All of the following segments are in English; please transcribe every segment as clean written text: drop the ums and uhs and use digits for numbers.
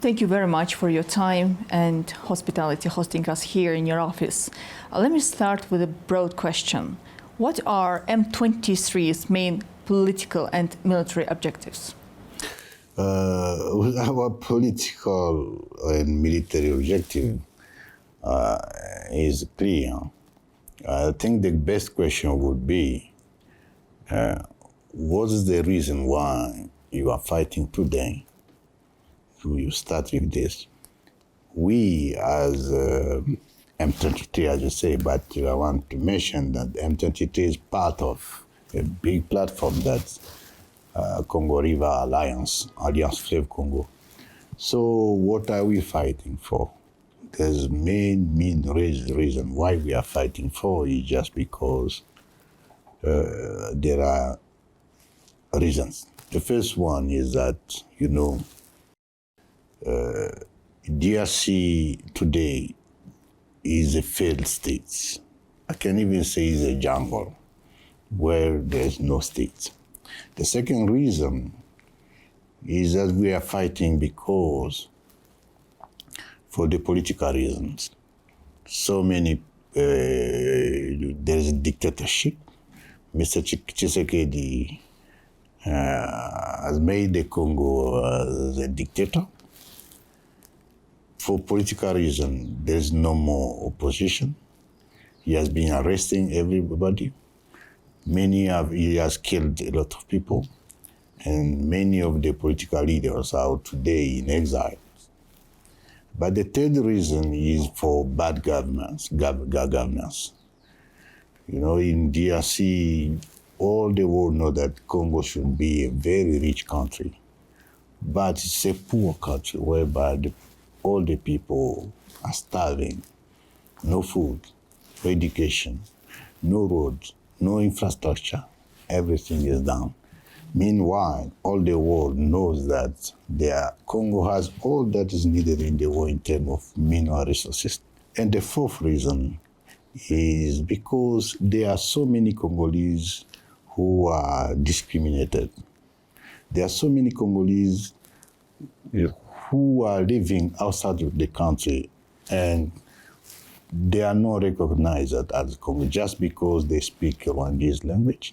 Thank you very much for your time and hospitality hosting us here in your office. Let me start with a broad question. What are M23's main political and military objectives? Our political and military objective is clear. I think the best question would be, what is the reason why you are fighting today? So you start with this. We as M23, as you say, but I want to mention that M23 is part of a big platform that's Congo River Alliance, Alliance Fleuve Congo. So what are we fighting for? There's main reason why we are fighting for is just because there are reasons. The first one is that, DRC today is a failed state. I can even say it's a jungle where there's no state. The second reason is that we are fighting because for the political reasons. So many, there is a dictatorship. Mr. Tshisekedi has made the Congo the dictator. For political reasons, there's no more opposition. He has been arresting everybody. He has killed a lot of people. And many of the political leaders are today in exile. But the third reason is for bad governance. In DRC, all the world know that Congo should be a very rich country. But it's a poor country whereby all the people are starving. No food, no education, no roads, no infrastructure. Everything is down. Meanwhile, all the world knows that Congo has all that is needed in the world in terms of mineral resources. And the fourth reason is because there are so many Congolese who are discriminated. There are so many Congolese who are living outside of the country and they are not recognized as Congo just because they speak Rwandese language.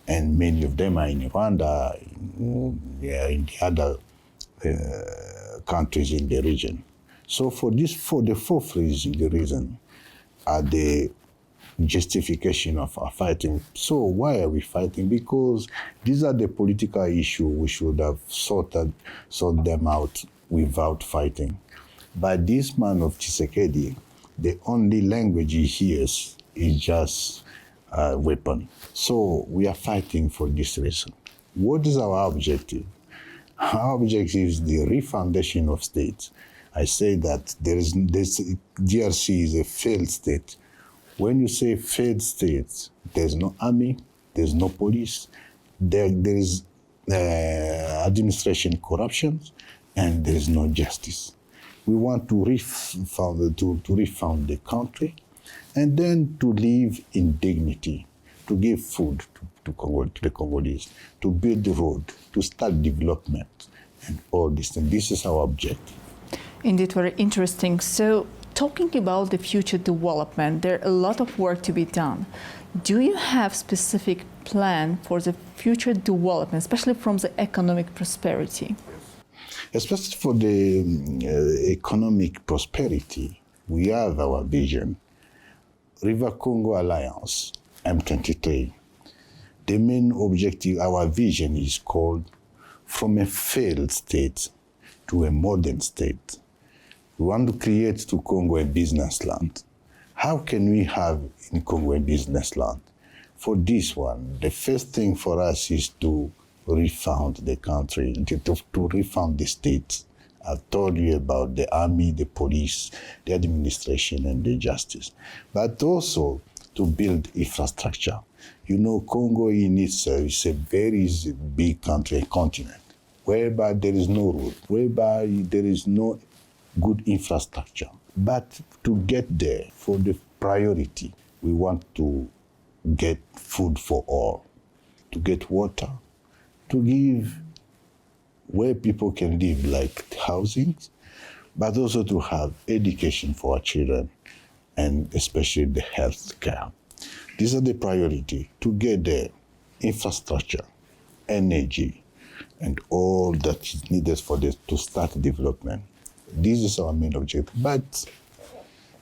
And many of them are in Rwanda, in the other countries in the region. So for the fourth reason, the reason are the justification of our fighting. So why are we fighting? Because these are the political issues we should have sorted them out without fighting. But this man of Tshisekedi, the only language he hears is just a weapon. So we are fighting for this reason. What is our objective? Our objective is the refoundation of states. I say that DRC is a failed state. When you say failed state, there's no army, there's no police, there is administration corruption, and there is no justice. We want to refound the country, and then to live in dignity, to give food to the Congolese, to build the road, to start development, and all this. And this is our objective. Indeed, very interesting. So, talking about the future development, there's a lot of work to be done. Do you have specific plan for the future development, especially from the economic prosperity? Especially for the economic prosperity, we have our vision. River Congo Alliance, M23. The main objective, our vision is called From a Failed State to a Modern State. We want to create to Congo a business land. How can we have in Congo a business land? For this one, the first thing for us is to refound the country, to refound the state. I've told you about the army, the police, the administration, and the justice. But also to build infrastructure. Congo in itself is a very big country, a continent, whereby there is no road, whereby there is no good infrastructure. But to get there, for the priority, we want to get food for all, to get water, to give where people can live, like housing, but also to have education for our children, and especially the health care. These are the priority, to get the infrastructure, energy, and all that is needed for this to start development. This is our main objective. But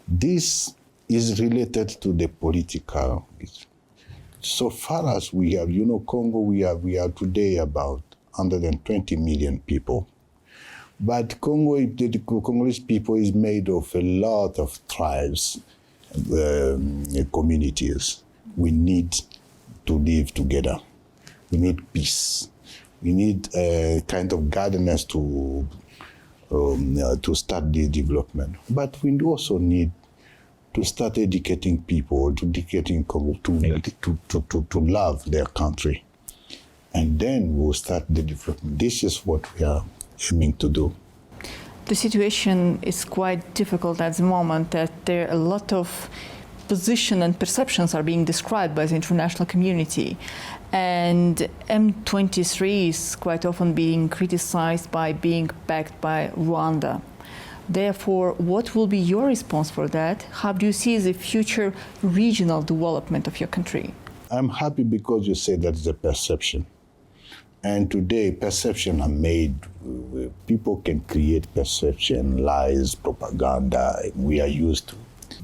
this is related to the political. So far as we have, Congo, we are today about 120 million people. But Congo, the Congolese people is made of a lot of tribes, communities. We need to live together. We need peace. We need a kind of guidance to start this development. But we also need to start educating people, to educating Congo to love their country. And then we'll start the development. This is what we are aiming to do. The situation is quite difficult at the moment, that there are a lot of positions and perceptions are being described by the international community. And M23 is quite often being criticized by being backed by Rwanda. Therefore, what will be your response for that? How do you see the future regional development of your country? I'm happy because you say that is a perception. And today, perception are made. People can create perception, lies, propaganda. We are used to.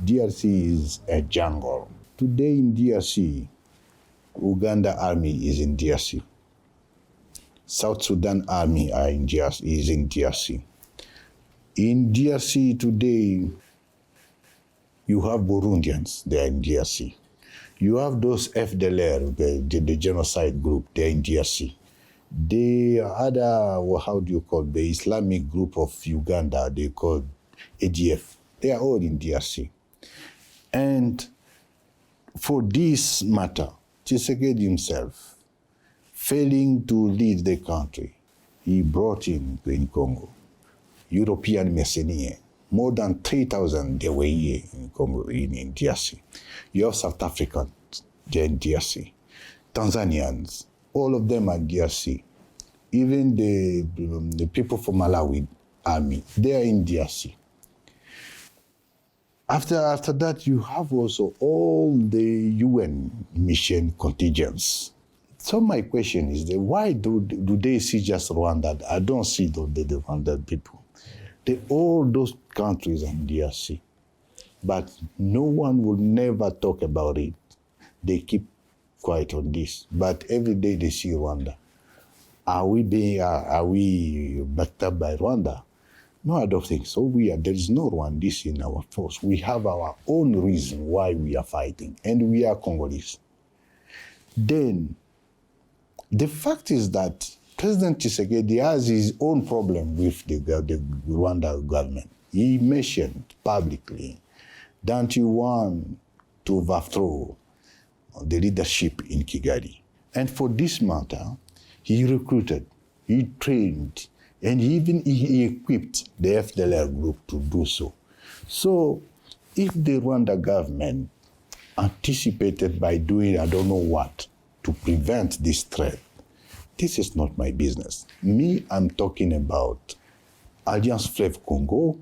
DRC is a jungle. Today in DRC, Uganda army is in DRC. South Sudan army is in DRC. In DRC today, you have Burundians, they are in DRC. You have those FDLR, the genocide group, they're in DRC. The other, the Islamic group of Uganda, they call ADF, they are all in DRC. And for this matter, Tshisekedi himself, failing to lead the country, he brought in Congo European mercenaries. More than 3,000 they were here in Congo, in DRC. You have South Africans, they're in DRC. Tanzanians, all of them are DRC. Even the people from Malawi army, they are in DRC. After that, you have also all the UN mission contingents. So my question is, why do they see just Rwanda? I don't see the Rwandan people. All those countries are in DRC. But no one will never talk about it. They keep quiet on this. But every day they see Rwanda. Are we backed up by Rwanda? No, I don't think so. There is no Rwandese in our force. We have our own reason why we are fighting, and we are Congolese. Then, the fact is that President Tshisekedi has his own problem with the Rwanda government. He mentioned publicly that he wants to overthrow the leadership in Kigali. And for this matter, he recruited, he trained, and he equipped the FDLR group to do so. So if the Rwanda government anticipated by doing I don't know what to prevent this threat, this is not my business. Me, I'm talking about Alliance Fleuve Congo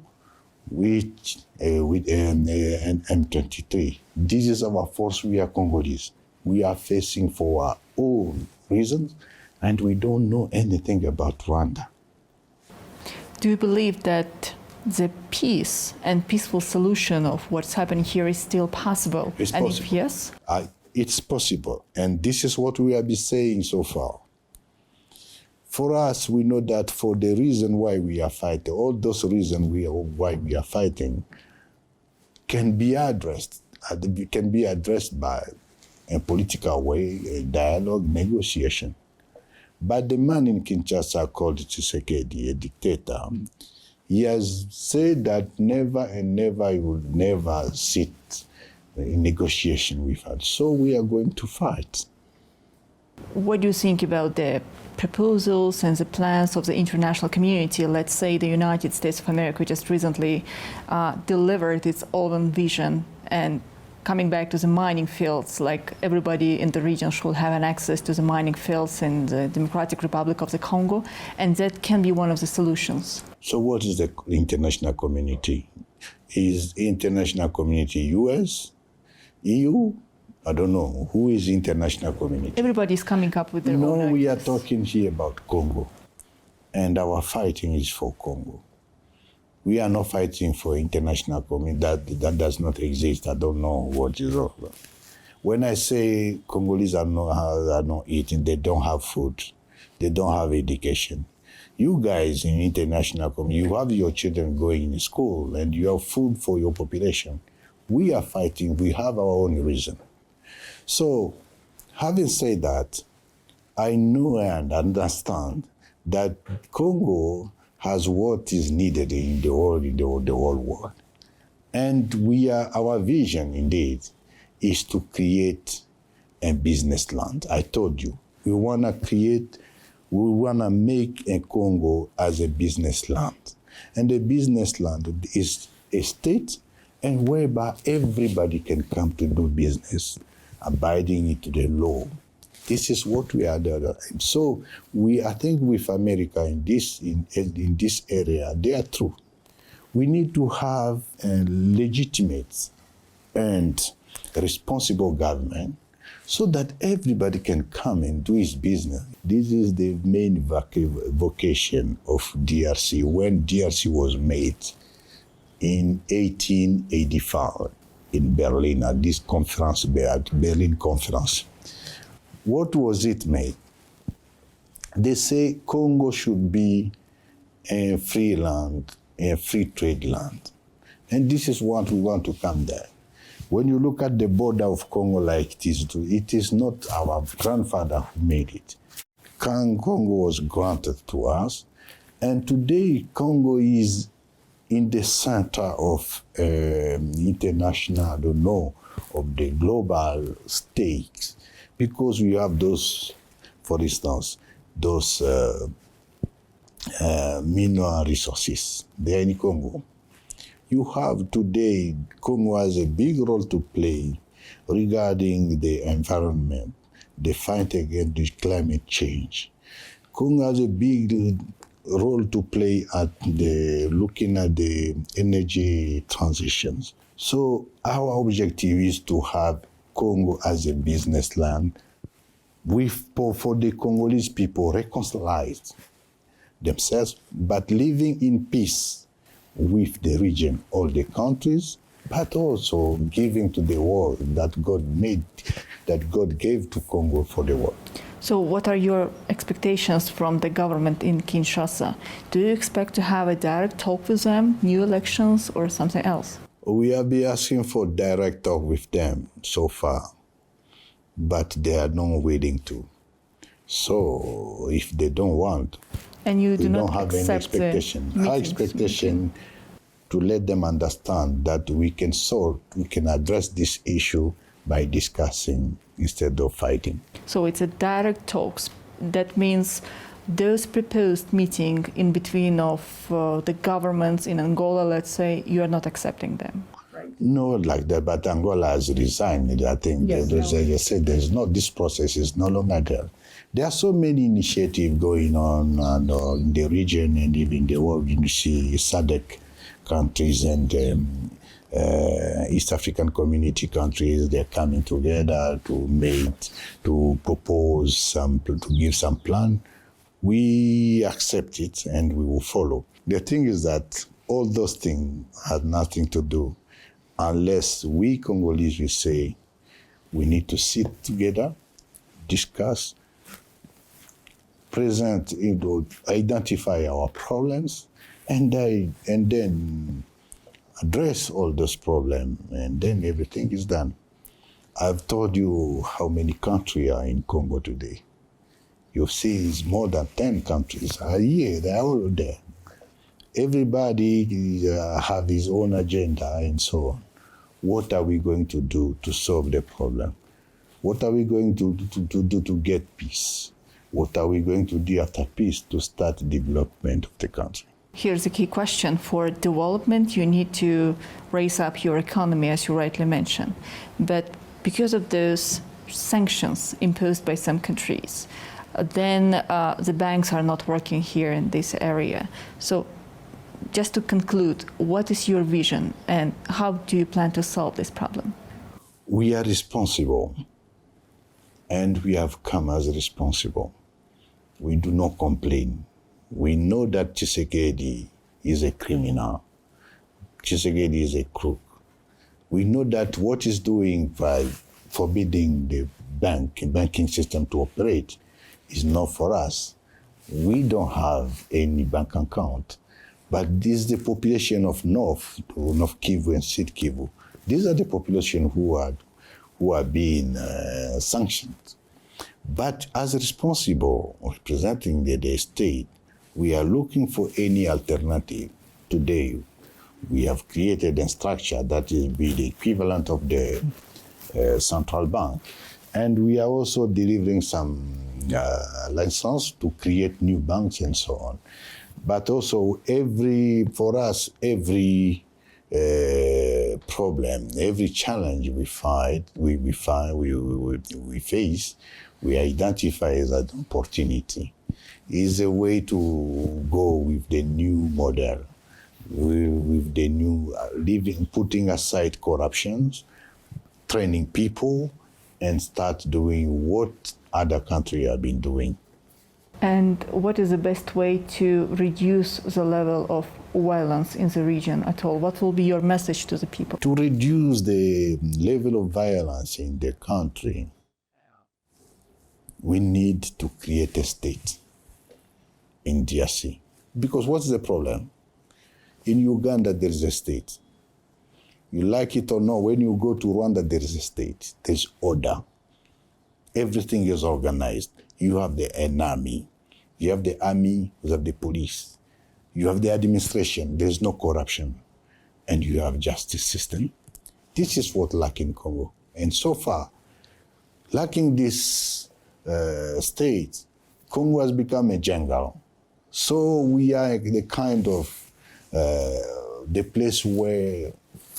with M23. This is our force. We are Congolese. We are facing for our own reasons, and we don't know anything about Rwanda. Do you believe that the peace and peaceful solution of what's happening here is still possible? It's and possible. If yes? It's possible. And this is what we have been saying so far. For us, we know that for the reason why we are fighting, all those reasons why we are fighting can be addressed by a political way, a dialogue, negotiation. But the man in Kinshasa called Tshisekedi a dictator. He has said that never and never he will never sit in negotiation with us. So we are going to fight. What do you think about the proposals and the plans of the international community? Let's say the United States of America just recently delivered its own vision and coming back to the mining fields, like everybody in the region should have an access to the mining fields in the Democratic Republic of the Congo, and that can be one of the solutions. So what is the international community? Is international community US, EU? I don't know. Who is international community? Everybody is coming up with their own ideas. No, we are talking here about Congo, and our fighting is for Congo. We are not fighting for international community. That does not exist. I don't know what is wrong. When I say Congolese are not eating, they don't have food, they don't have education. You guys in international community, you have your children going to school and you have food for your population. We are fighting, we have our own reason. So, having said that, I know and understand that Congo has what is needed in the whole world. And our vision indeed is to create a business land. I told you, we want to make a Congo as a business land. And a business land is a state and whereby everybody can come to do business, abiding to the law. This is what we are doing. So I think with America in this area, they are true. We need to have a legitimate and responsible government so that everybody can come and do his business. This is the main vocation of DRC when DRC was made in 1885 in Berlin at this conference, at Berlin Conference. What was it made? They say Congo should be a free land, a free trade land. And this is what we want to come there. When you look at the border of Congo like it is not our grandfather who made it. Congo was granted to us. And today Congo is in the center of international, of the global stakes. Because we have those, for instance, those mineral resources there in Congo. You have today, Congo has a big role to play regarding the environment, the fight against the climate change. Congo has a big role to play looking at the energy transitions. So our objective is to have Congo as a business land for the Congolese people reconciled themselves, but living in peace with the region, all the countries, but also giving to the world that God gave to Congo for the world. So what are your expectations from the government in Kinshasa? Do you expect to have a direct talk with them, new elections, or something else? We have been asking for direct talk with them so far, but they are not willing to. So if they don't want, and you we don't have any expectation. Our expectation to let them understand that we can address this issue by discussing instead of fighting. So it's a direct talks. That means those proposed meeting in between of the governments in Angola, let's say, you are not accepting them. No, like that, but Angola has resigned. I think yes, this process is no longer there. There are so many initiatives going on in the region and even the world. You see SADC countries and East African community countries, they're coming together to propose to give some plan. We accept it and we will follow. The thing is that all those things have nothing to do unless we Congolese will say we need to sit together, discuss, identify our problems, and then address all those problems, and then everything is done. I've told you how many countries are in Congo today. You see, it's more than 10 countries are here, they're all there. Everybody have his own agenda and so on. What are we going to do to solve the problem? What are we going to do to get peace? What are we going to do after peace to start development of the country? Here's a key question. For development, you need to raise up your economy, as you rightly mentioned. But because of those sanctions imposed by some countries, then the banks are not working here in this area. So just to conclude, what is your vision and how do you plan to solve this problem? We are responsible, and we have come as responsible. We do not complain. We know that Tshisekedi is a criminal. Tshisekedi is a crook. We know that what he's doing by forbidding the banking system to operate is not for us. We don't have any bank account, but this is the population of North Kivu and Sud Kivu. These are the population who are being sanctioned. But as responsible, representing the state, we are looking for any alternative. Today, we have created a structure that is be the equivalent of the central bank. And we are also delivering some license to create new banks and so on. But also every problem, every challenge we face, we identify as an opportunity. Is a way to go with the new model, with the new putting aside corruptions, training people, and start doing what other countries have been doing. And what is the best way to reduce the level of violence in the region at all? What will be your message to the people? To reduce the level of violence in the country, we need to create a state in DRC. Because what's the problem? In Uganda, there is a state. You like it or not, when you go to Rwanda, there is a state. There's order. Everything is organized. You have an army. You have the army, you have the police. You have the administration. There's no corruption. And you have justice system. This is what lacking in Congo. And so far, lacking this state, Congo has become a jungle. So we are the kind of the place where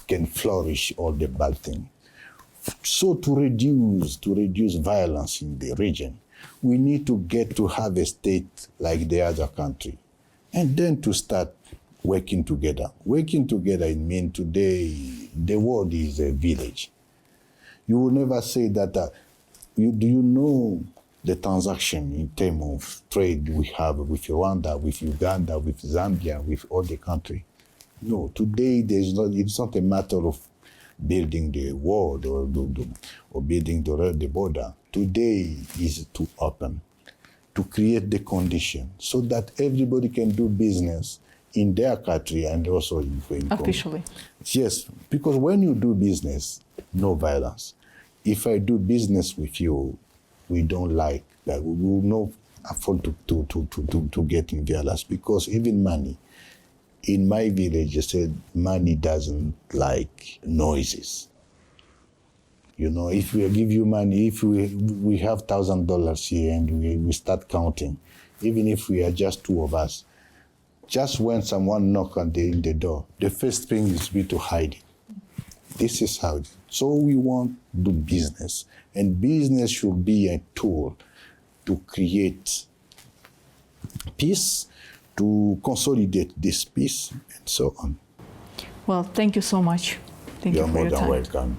can flourish all the bad things. So to reduce violence in the region, we need to get to have a state like the other country, and then to start working together. Working together, it means today the world is a village. You will never say that. Do you know the transaction in terms of trade we have with Rwanda, with Uganda, with Zambia, with all the country? No, today it's not a matter of building the wall or building the border. Today is to open, to create the condition so that everybody can do business in their country and also in Congo. Officially. Yes, because when you do business, no violence. If I do business with you, we don't like that. We will not afford to get in violence, because even money, in my village, I said money doesn't like noises. You know, if we give you money, if we have $1,000 here and we start counting, even if we are just two of us, just when someone knocks on the door, the first thing is to hide it. This is how. So we want to do business, and business should be a tool to create peace, to consolidate this peace, and so on. Well, thank you so much. Thank you for your time. You're more than welcome.